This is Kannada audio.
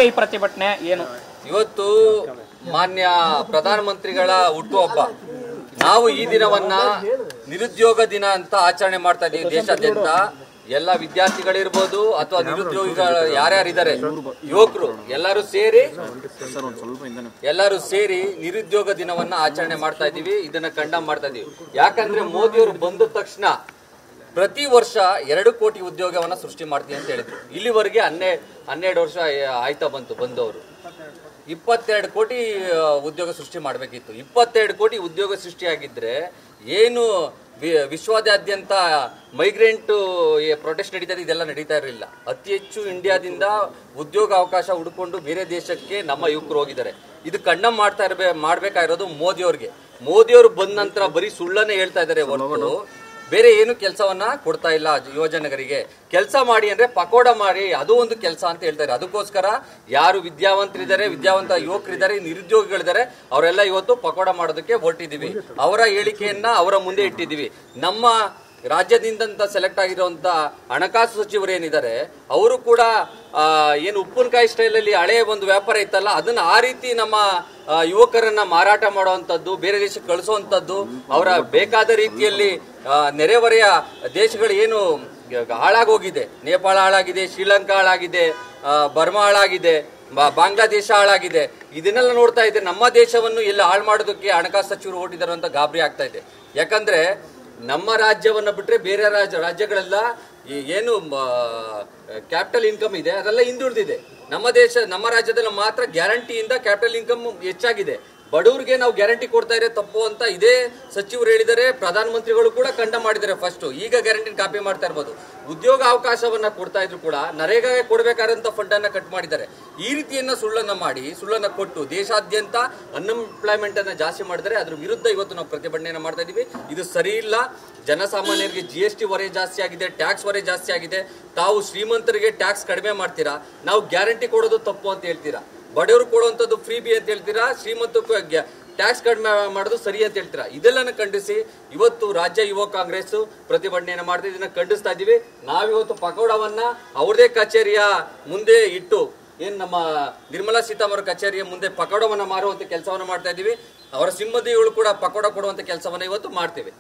ಈ ಪ್ರತಿಭಟನೆ ಏನು? ಇವತ್ತು ಮಾನ್ಯ ಪ್ರಧಾನಮಂತ್ರಿಗಳ ಹುಟ್ಟುಹಬ್ಬ. ನಾವು ಈ ದಿನವನ್ನ ನಿರುದ್ಯೋಗ ದಿನ ಅಂತ ಆಚರಣೆ ಮಾಡ್ತಾ ಇದ್ದೀವಿ. ದೇಶಾದ್ಯಂತ ಎಲ್ಲ ವಿದ್ಯಾರ್ಥಿಗಳಿರ್ಬೋದು ಅಥವಾ ನಿರುದ್ಯೋಗಿಗಳು ಯಾರ್ಯಾರಿದ್ದಾರೆ, ಯುವಕರು ಎಲ್ಲರೂ ಸೇರಿ ನಿರುದ್ಯೋಗ ದಿನವನ್ನ ಆಚರಣೆ ಮಾಡ್ತಾ ಇದ್ದೀವಿ. ಇದನ್ನ ಕಂಡಮ್ ಮಾಡ್ತಾ ಇದೀವಿ. ಯಾಕಂದ್ರೆ ಮೋದಿಯವರು ಬಂದ ತಕ್ಷಣ ಪ್ರತಿ ವರ್ಷ 2 ಕೋಟಿ ಉದ್ಯೋಗವನ್ನ ಸೃಷ್ಟಿ ಮಾಡ್ತೀವಿ ಅಂತ ಹೇಳಿದ್ರು. ಇಲ್ಲಿವರೆಗೆ 12 ವರ್ಷ ಆಯ್ತಾ ಬಂದವರು 22 ಕೋಟಿ ಉದ್ಯೋಗ ಸೃಷ್ಟಿ ಮಾಡಬೇಕಿತ್ತು. 22 ಕೋಟಿ ಉದ್ಯೋಗ ಸೃಷ್ಟಿಯಾಗಿದ್ರೆ ಏನು ವಿಶ್ವದಾದ್ಯಂತ ಮೈಗ್ರೆಂಟ್ ಪ್ರೊಟೆಸ್ಟ್ ನಡೀತಾ ಇದೆ, ಇದೆಲ್ಲ ನಡೀತಾ ಇರಲಿಲ್ಲ. ಅತಿ ಹೆಚ್ಚು ಇಂಡಿಯಾದಿಂದ ಉದ್ಯೋಗ ಅವಕಾಶ ಹುಡ್ಕೊಂಡು ಬೇರೆ ದೇಶಕ್ಕೆ ನಮ್ಮ ಯುವಕರು ಹೋಗಿದ್ದಾರೆ. ಇದು ಕಂಡಮ್ ಮಾಡ್ಬೇಕಾಗಿರೋದು ಮೋದಿಯವರು ಬಂದ ನಂತರ ಬರೀ ಸುಳ್ಳನ್ನೇ ಹೇಳ್ತಾ ಇದ್ದಾರೆ ಹೊರತು ಬೇರೆ ಏನು ಕೆಲಸವನ್ನ ಕೊಡ್ತಾ ಇಲ್ಲ. ಯುವಜನರಿಗೆ ಕೆಲಸ ಮಾಡಿ ಅಂದ್ರೆ ಪಕೋಡ ಮಾಡಿ, ಅದು ಒಂದು ಕೆಲಸ ಅಂತ ಹೇಳ್ತಾರೆ. ಅದಕ್ಕೋಸ್ಕರ ಯಾರು ವಿದ್ಯಾವಂತ ಯುವಕರಿದ್ದಾರೆ, ನಿರುದ್ಯೋಗಿಗಳಿದ್ದಾರೆ, ಅವರೆಲ್ಲ ಇವತ್ತು ಪಕೋಡ ಮಾಡೋದಕ್ಕೆ ಹೊರಟಿದೀವಿ. ಅವರ ಹೇಳಿಕೆಯನ್ನ ಅವರ ಮುಂದೆ ಇಟ್ಟಿದ್ದೀವಿ. ನಮ್ಮ ರಾಜ್ಯದಿಂದ ಸೆಲೆಕ್ಟ್ ಆಗಿರುವಂತ ಹಣಕಾಸು ಸಚಿವರು ಏನಿದ್ದಾರೆ, ಅವರು ಕೂಡ ಏನು ಉಪ್ಪಿನಕಾಯಿ ಸ್ಟೈಲಲ್ಲಿ ಹಳೆಯ ಒಂದು ವ್ಯಾಪಾರ ಇತ್ತಲ್ಲ, ಅದನ್ನ ಆ ರೀತಿ ನಮ್ಮ ಯುವಕರನ್ನ ಮಾರಾಟ ಮಾಡುವಂತದ್ದು, ಬೇರೆ ದೇಶಕ್ಕೆ ಕಳಿಸುವಂತದ್ದು, ಅವರ ಬೇಕಾದ ರೀತಿಯಲ್ಲಿ ನೆರೆಹೊರೆಯ ದೇಶಗಳು ಏನು ಹಾಳಾಗೋಗಿದೆ, ನೇಪಾಳ ಹಾಳಾಗಿದೆ, ಶ್ರೀಲಂಕಾ ಹಾಳಾಗಿದೆ, ಬರ್ಮಾ ಹಾಳಾಗಿದೆ, ಬಾಂಗ್ಲಾದೇಶ ಹಾಳಾಗಿದೆ. ಇದನ್ನೆಲ್ಲ ನೋಡ್ತಾ ಇದ್ರೆ ನಮ್ಮ ದೇಶವನ್ನು ಎಲ್ಲ ಹಾಳು ಮಾಡೋದಕ್ಕೆ ಹಣಕಾಸು ಸಚಿವರು ಹೊರಟಿದ್ದಾರೆ ಅಂತ ಗಾಬರಿ ಆಗ್ತಾ ಇದೆ. ಯಾಕಂದ್ರೆ ನಮ್ಮ ರಾಜ್ಯವನ್ನ ಬಿಟ್ರೆ ಬೇರೆ ರಾಜ್ಯಗಳೆಲ್ಲ ಏನು ಕ್ಯಾಪಿಟಲ್ ಇನ್ಕಮ್ ಇದೆ ಅದೆಲ್ಲ ಹಿಂದುಳಿದಿದೆ. ನಮ್ಮ ರಾಜ್ಯದಲ್ಲಿ ಮಾತ್ರ ಗ್ಯಾರಂಟಿಯಿಂದ ಕ್ಯಾಪಿಟಲ್ ಇನ್ಕಮ್ ಹೆಚ್ಚಾಗಿದೆ. ಬಡವರಿಗೆ ನಾವು ಗ್ಯಾರಂಟಿ ಕೊಡ್ತಾ ಇರೋ ತಪ್ಪು ಅಂತ ಇದೇ ಸಚಿವರು ಹೇಳಿದ್ದಾರೆ. ಪ್ರಧಾನಮಂತ್ರಿಗಳು ಕೂಡ ಕಂಡಮ್ ಮಾಡಿದ್ದಾರೆ. ಫಸ್ಟ್ ಈಗ ಗ್ಯಾರಂಟಿ ಕಾಪಿ ಮಾಡ್ತಾ ಇರ್ಬೋದು. ಉದ್ಯೋಗ ಅವಕಾಶವನ್ನ ಕೊಡ್ತಾ ಇದ್ರು ಕೂಡ ನರೇಗಾಗೆ ಕೊಡಬೇಕಾದಂತ ಫಂಡ್ ಅನ್ನ ಕಟ್ ಮಾಡಿದ್ದಾರೆ. ಈ ರೀತಿಯನ್ನ ಸುಳ್ಳನ್ನ ಕೊಟ್ಟು ದೇಶಾದ್ಯಂತ ಅನ್ಎಂಪ್ಲಾಯ್ಮೆಂಟ್ ಅನ್ನ ಜಾಸ್ತಿ ಮಾಡಿದರೆ ಅದ್ರ ವಿರುದ್ಧ ಇವತ್ತು ನಾವು ಪ್ರತಿಭಟನೆಯನ್ನ ಮಾಡ್ತಾ ಇದೀವಿ. ಇದು ಸರಿ ಇಲ್ಲ. ಜನಸಾಮಾನ್ಯರಿಗೆ GST ಹೊರೆ ಜಾಸ್ತಿ ಆಗಿದೆ, ಟ್ಯಾಕ್ಸ್ ಹೊರೆ ಜಾಸ್ತಿ ಆಗಿದೆ. ತಾವು ಶ್ರೀಮಂತರಿಗೆ ಟ್ಯಾಕ್ಸ್ ಕಡಿಮೆ ಮಾಡ್ತೀರಾ, ನಾವು ಗ್ಯಾರಂಟಿ ಕೊಡೋದು ತಪ್ಪು ಅಂತ ಹೇಳ್ತೀರಾ. ಬಡವರು ಕೊಡುವಂಥದ್ದು ಫ್ರೀ ಬಿ ಅಂತ ಹೇಳ್ತೀರಾ, ಶ್ರೀಮಂತಕ್ಕೆ ಟ್ಯಾಕ್ಸ್ ಕಡಿಮೆ ಮಾಡೋದು ಸರಿ ಅಂತ ಹೇಳ್ತೀರಾ. ಇದೆಲ್ಲನ ಖಂಡಿಸಿ ಇವತ್ತು ರಾಜ್ಯ ಯುವ ಕಾಂಗ್ರೆಸ್ ಪ್ರತಿಭಟನೆಯನ್ನು ಮಾಡ್ತಾ ಇದನ್ನ ಖಂಡಿಸ್ತಾ ಇದೀವಿ. ನಾವಿವತ್ತು ಪಕೋಡವನ್ನ ಅವ್ರದೇ ಕಚೇರಿಯ ಮುಂದೆ ಇಟ್ಟು ನಮ್ಮ ನಿರ್ಮಲಾ ಸೀತಾರಾಮನ್ ಕಚೇರಿಯ ಮುಂದೆ ಪಕೋಡವನ್ನ ಮಾರುವಂತ ಕೆಲಸವನ್ನ ಮಾಡ್ತಾ ಇದೀವಿ. ಅವರ ಸಿಬ್ಬಂದಿಗಳು ಕೂಡ ಪಕೋಡ ಕೊಡುವಂತ ಕೆಲಸವನ್ನ ಇವತ್ತು ಮಾಡ್ತೇವೆ.